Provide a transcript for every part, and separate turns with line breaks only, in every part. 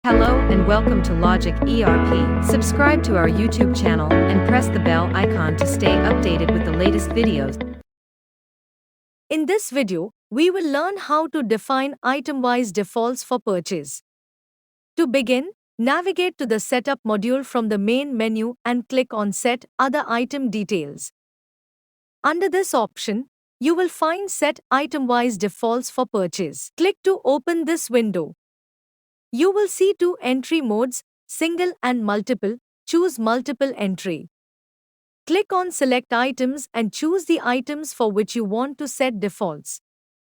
Hello and welcome to Logic ERP. Subscribe to our YouTube channel and press the bell icon to stay updated with the latest videos.
In this video, we will learn how to define item-wise defaults for purchase. To begin, navigate to the Setup module from the main menu and click on Set Other Item Details. Under this option, you will find Set Item-wise Defaults for Purchase. Click to open this window. You will see two entry modes, single and multiple. Choose multiple entry. Click on Select Items and choose the items for which you want to set defaults.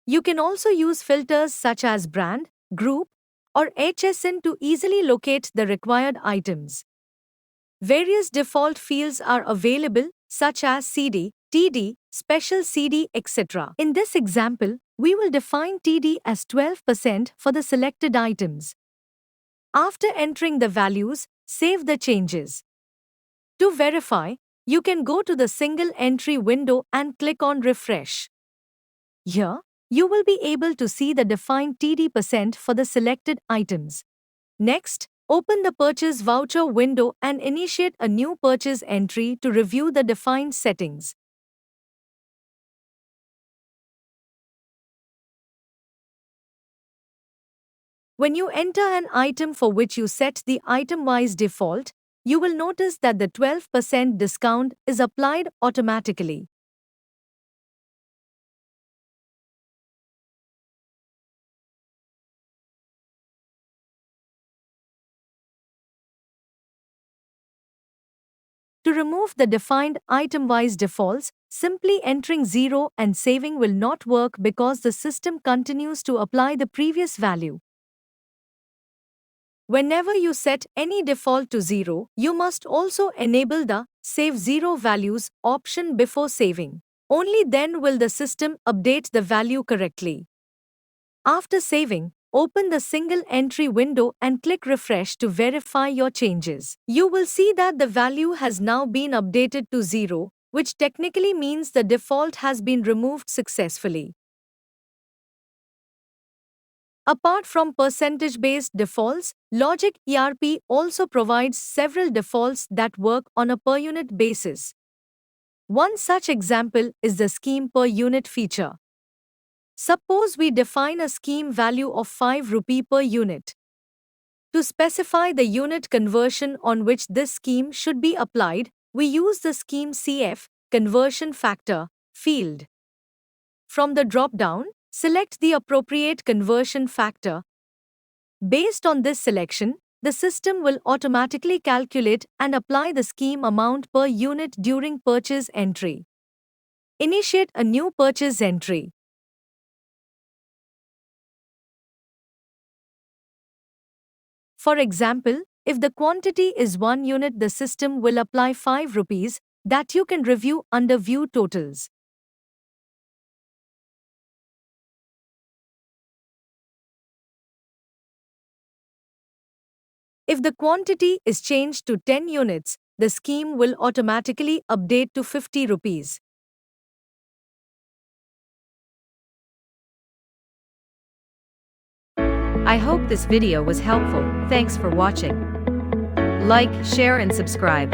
You can also use filters such as brand, group, or HSN to easily locate the required items. Various default fields are available, such as CD, TD, Special CD, etc. In this example, we will define TD as 12% for the selected items. After entering the values, save the changes. To verify, you can go to the single entry window and click on Refresh. Here, you will be able to see the defined TD% for the selected items. Next, open the Purchase Voucher window and initiate a new purchase entry to review the defined settings. When you enter an item for which you set the item-wise default, you will notice that the 12% discount is applied automatically. To remove the defined item-wise defaults, simply entering 0 and saving will not work because the system continues to apply the previous value. Whenever you set any default to 0, you must also enable the Save Zero Values option before saving. Only then will the system update the value correctly. After saving, open the single entry window and click Refresh to verify your changes. You will see that the value has now been updated to 0, which technically means the default has been removed successfully. Apart from percentage-based defaults, Logic ERP also provides several defaults that work on a per-unit basis. One such example is the scheme per unit feature. Suppose we define a scheme value of 5 rupee per unit. To specify the unit conversion on which this scheme should be applied, we use the Scheme CF conversion factor field. From the drop-down, select the appropriate conversion factor. Based on this selection, the system will automatically calculate and apply the scheme amount per unit during purchase entry. Initiate a new purchase entry. For example, if the quantity is 1 unit, the system will apply 5 rupees that you can review under View Totals. If the quantity is changed to 10 units, the scheme will automatically update to 50 rupees.
I hope this video was helpful. Thanks for watching. Like, share and subscribe.